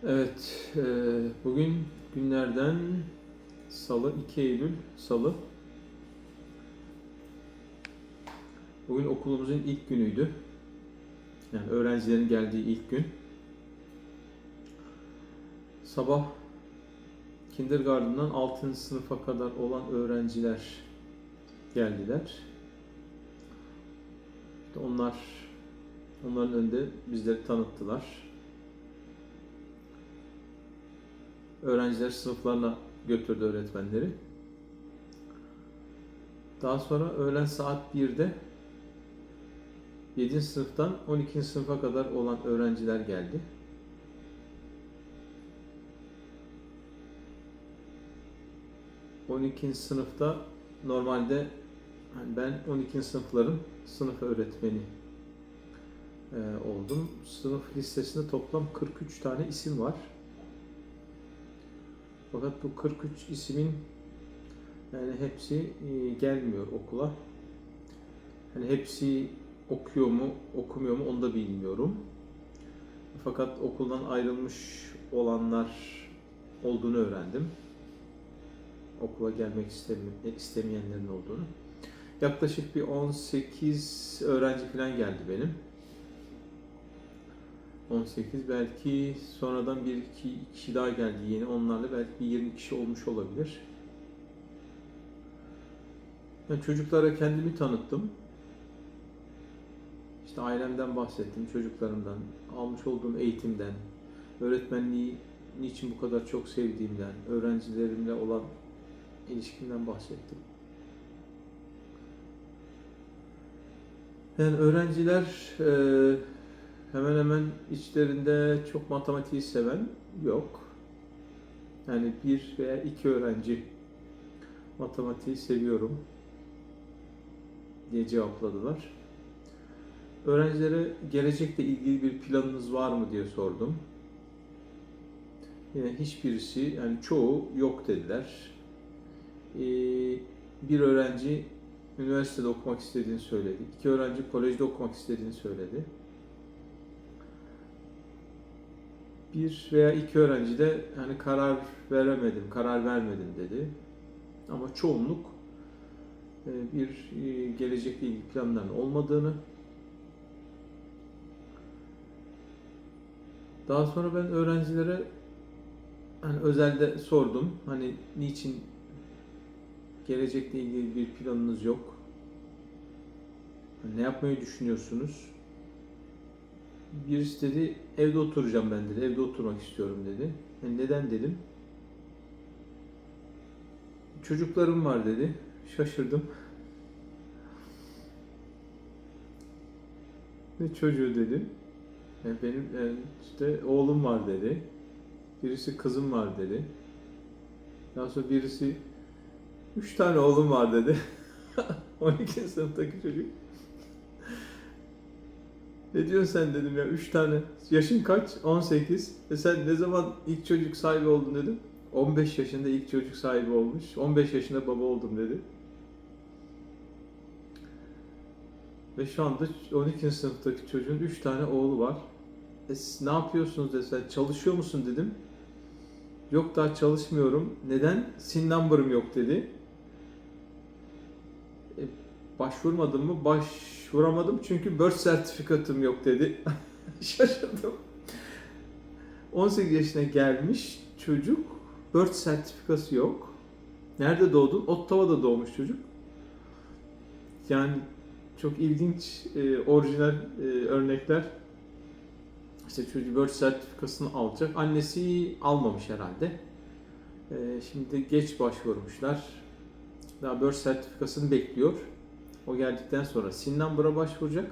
Evet, bugün günlerden Salı, 2 Eylül Salı. Bugün okulumuzun ilk günüydü. Yani öğrencilerin geldiği ilk gün. Sabah kindergarten'dan 6. sınıfa kadar olan öğrenciler geldiler. İşte onların önünde bizleri tanıttılar. Öğrenciler sınıflarına götürdü öğretmenleri. Daha sonra öğlen saat 1'de 7. sınıftan 12. sınıfa kadar olan öğrenciler geldi. On ikinci sınıfta normalde ben 12. sınıfların sınıf öğretmeni oldum. Sınıf listesinde toplam 43 tane isim var. Fakat bu 43 ismin yani hepsi gelmiyor okula. Yani hepsi okuyor mu, okumuyor mu onu da bilmiyorum. Fakat okuldan ayrılmış olanlar olduğunu öğrendim. Okula gelmek istemeyenlerin olduğunu. Yaklaşık bir 18 öğrenci falan geldi benim. 18, belki sonradan bir iki kişi daha geldi yeni. Onlarla belki bir 20 kişi olmuş olabilir. Ben çocuklara kendimi tanıttım. İşte ailemden bahsettim, çocuklarımdan, almış olduğum eğitimden, öğretmenliği niçin bu kadar çok sevdiğimden, öğrencilerimle olan ilişkimden bahsettim. Yani öğrenciler hemen hemen içlerinde çok matematiği seven yok. Yani bir veya iki öğrenci matematiği seviyorum diye cevapladılar. Öğrencilere gelecekle ilgili bir planınız var mı diye sordum. Yine hiçbirisi, yani çoğu yok dediler. Bir öğrenci üniversitede okumak istediğini söyledi. İki öğrenci kolejde okumak istediğini söyledi. Bir veya iki öğrenci de hani karar vermedim dedi. Ama çoğunluk bir gelecekle ilgili planların olmadığını. Daha sonra ben öğrencilere hani özelde sordum. Hani niçin gelecekle ilgili bir planınız yok? Ne yapmayı düşünüyorsunuz? Birisi dedi evde oturacağım ben dedi. Evde oturmak istiyorum dedi. Yani neden dedim. Çocuklarım var dedi. Şaşırdım. Ne çocuğu dedim. Yani benim işte oğlum var dedi. Birisi kızım var dedi. Daha sonra birisi 3 tane oğlum var dedi. 12. sınıftaki çocuk. Ne diyorsun sen dedim ya, 3 tane. Yaşın kaç? 18. Sen ne zaman ilk çocuk sahibi oldun dedim. 15 yaşında ilk çocuk sahibi olmuş. 15 yaşında baba oldum dedi. Ve şu anda 12. sınıftaki çocuğun 3 tane oğlu var. Ne yapıyorsunuz desen, çalışıyor musun dedim. Yok daha çalışmıyorum. Neden? SIN number'ım yok dedi. Başvurmadım mı? Başvuramadım çünkü birth sertifikatım yok dedi. Şaşırdım. 18 yaşına gelmiş çocuk, birth sertifikası yok. Nerede doğdun? Ottawa'da doğmuş çocuk. Yani çok ilginç, orijinal örnekler. İşte çocuk birth sertifikasını alacak. Annesi almamış herhalde. Şimdi geç başvurmuşlar. Daha birth sertifikasını bekliyor. O geldikten sonra SIN number'a başvuracak.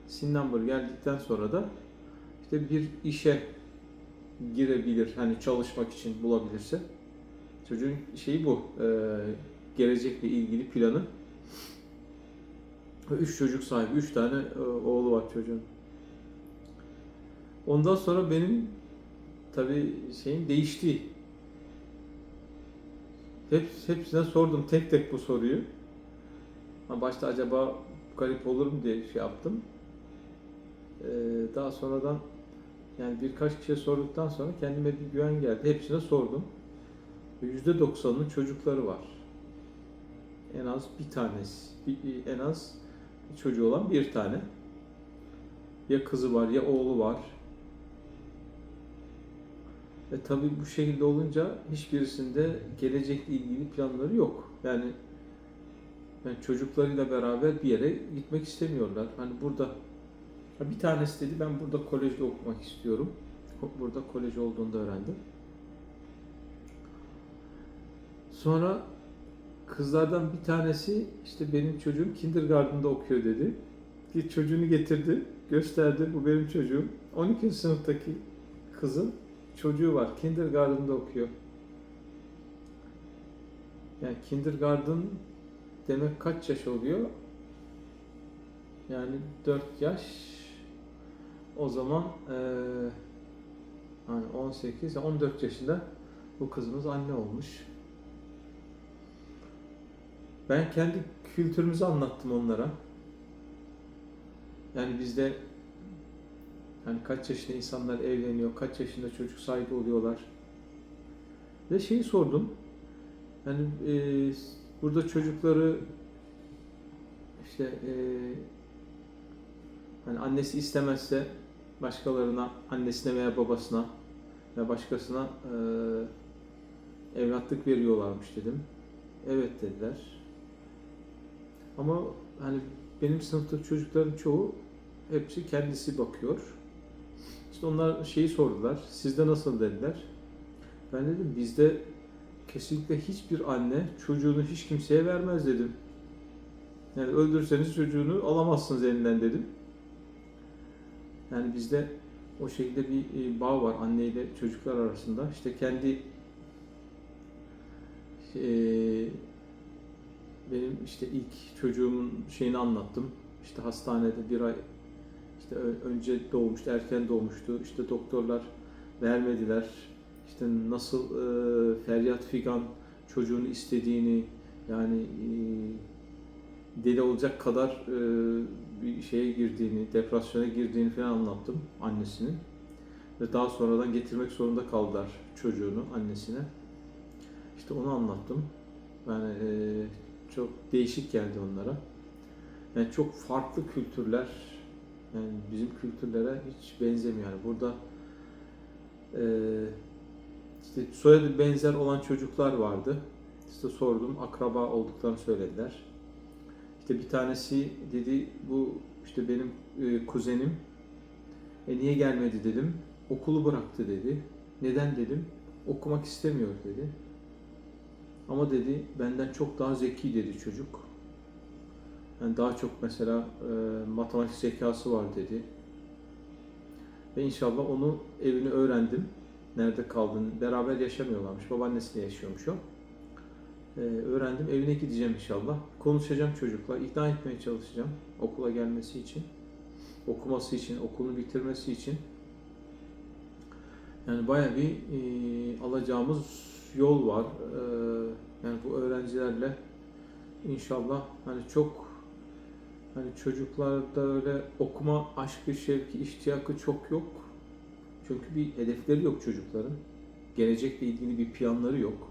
SIN number geldikten sonra da işte bir işe girebilir. Hani çalışmak için bulabilirse. Çocuğun şeyi bu. Gelecekle ilgili planı. 3 çocuk sahibi. 3 tane oğlu var çocuğun. Ondan sonra benim tabii şeyim değişti. Hepsine sordum tek tek bu soruyu. Başta acaba garip olur mu diye şey yaptım. Daha sonradan Yani birkaç kişiye sorduktan sonra kendime bir güven geldi. Hepsine sordum. %90'ının çocukları var. En az bir tanesi, en az çocuğu olan bir tane. Ya kızı var ya oğlu var. Tabii bu şekilde olunca hiçbirisinde gelecekle ilgili planları yok. Yani çocuklarıyla beraber bir yere gitmek istemiyorlar. Hani burada bir tanesi dedi ben burada kolejde okumak istiyorum. Burada kolej olduğunu da öğrendim. Sonra kızlardan bir tanesi işte benim çocuğum kindergarten'da okuyor dedi. Bir çocuğunu getirdi, gösterdi. Bu benim çocuğum. 12. sınıftaki kızın çocuğu var. Kindergarten'da okuyor. Yani kindergarten demek kaç yaş oluyor? Yani 4 yaş. O zaman hani 18, 14 yaşında bu kızımız anne olmuş. Ben kendi kültürümüzü anlattım onlara. Yani bizde hani kaç yaşında insanlar evleniyor, kaç yaşında çocuk sahibi oluyorlar. Ve şeyi sordum. Yani burada çocukları işte hani annesi istemezse başkalarına, annesine veya babasına veya başkasına evlatlık veriyorlarmış dedim. Evet dediler. Ama hani benim sınıftaki çocukların çoğu hepsi kendisi bakıyor. İşte onlar şeyi sordular. Sizde nasıl dediler. Ben dedim bizde kesinlikle hiçbir anne çocuğunu hiç kimseye vermez dedim. Yani öldürseniz çocuğunu alamazsınız elinden dedim. Yani bizde o şekilde bir bağ var anne ile çocuklar arasında. İşte kendi benim işte ilk çocuğumun şeyini anlattım. İşte hastanede bir ay işte önce doğmuştu, erken doğmuştu. İşte doktorlar vermediler. İşte nasıl feryat figan çocuğunu istediğini yani deli olacak kadar bir şeye girdiğini, depresyona girdiğini falan anlattım annesinin. Ve daha sonradan getirmek zorunda kaldılar çocuğunu annesine. İşte onu anlattım. Yani çok değişik geldi onlara. Yani çok farklı kültürler, yani bizim kültürlere hiç benzemiyor. Yani burada işte soyadı benzer olan çocuklar vardı. İşte sordum, akraba olduklarını söylediler. İşte bir tanesi dedi, bu işte benim kuzenim. Niye gelmedi dedim. Okulu bıraktı dedi. Neden dedim. Okumak istemiyor dedi. Ama dedi benden çok daha zeki dedi çocuk. Yani daha çok mesela matematik zekası var dedi. Ve inşallah onu evini öğrendim. Nerede kaldığını. Beraber yaşamıyorlarmış. Babaannesiyle yaşıyormuş o. Öğrendim. Evine gideceğim inşallah. Konuşacağım çocukla. İkna etmeye çalışacağım. Okula gelmesi için. Okuması için. Okulunu bitirmesi için. Yani bayağı bir alacağımız yol var. Yani bu öğrencilerle inşallah hani çok hani çocuklarda öyle okuma aşkı, şevki, iştiyakı çok yok. Çünkü bir hedefleri yok çocukların. Gelecekle ilgili bir planları yok.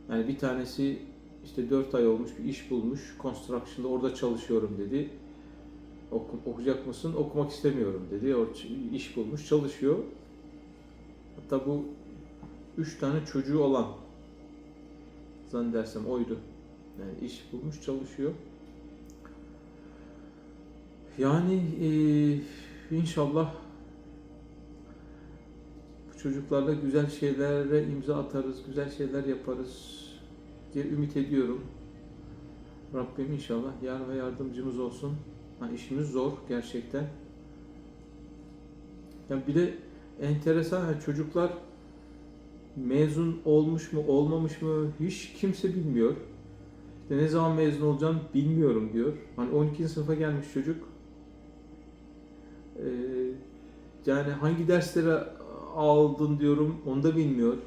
Yani bir tanesi işte 4 ay olmuş bir iş bulmuş. Construction'da orada çalışıyorum dedi. Okuyacak mısın? Okumak istemiyorum dedi. O iş bulmuş, çalışıyor. Hatta bu 3 tane çocuğu olan zannedersem oydu. Yani iş bulmuş, çalışıyor. Yani inşallah bu çocuklarla güzel şeylere imza atarız, güzel şeyler yaparız diye ümit ediyorum. Rabbim inşallah yar ve yardımcımız olsun. İşimiz zor gerçekten. Yani bir de enteresan yani çocuklar mezun olmuş mu olmamış mı hiç kimse bilmiyor. İşte ne zaman mezun olacağım bilmiyorum diyor. Hani 12. sınıfa gelmiş çocuk. Yani hangi derslere aldın diyorum onu da bilmiyor.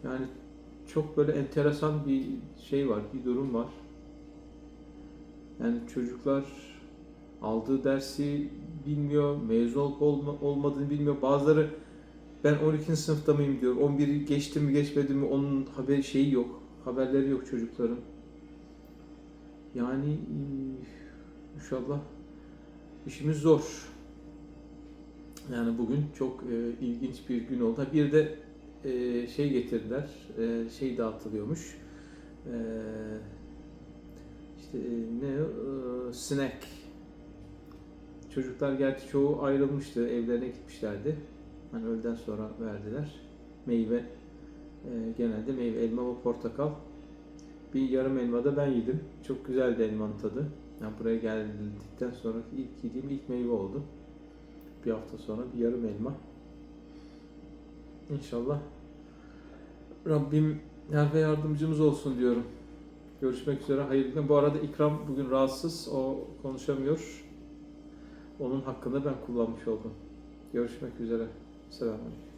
Yani çok böyle enteresan bir şey var, bir durum var. Yani çocuklar aldığı dersi bilmiyor, mezun olup olmadığını bilmiyor. Bazıları ben 12. sınıfta mıyım diyor. 11'i geçti mi geçmedi mi onun şeyi yok. Haberleri yok çocukların. Yani inşallah işimiz zor. Yani bugün çok ilginç bir gün oldu. Bir de şey getirdiler. Şey dağıtılıyormuş. E, işte snack. Çocuklar gerçi çoğu ayrılmıştı. Evlerine gitmişlerdi. Hani öğleden sonra verdiler. Meyve. Genelde meyve, elma ve portakal. Bir yarım elma da ben yedim. Çok güzeldi elmanın tadı. Yani buraya geldikten sonra ilk yediğim ilk meyve oldu. Bir hafta sonra bir yarım elma. İnşallah Rabbim yar ve yardımcımız olsun diyorum. Görüşmek üzere. Hayırlı gün. Bu arada İkram bugün rahatsız. O konuşamıyor. Onun hakkında ben kullanmış oldum. Görüşmek üzere. Selamünaleyküm.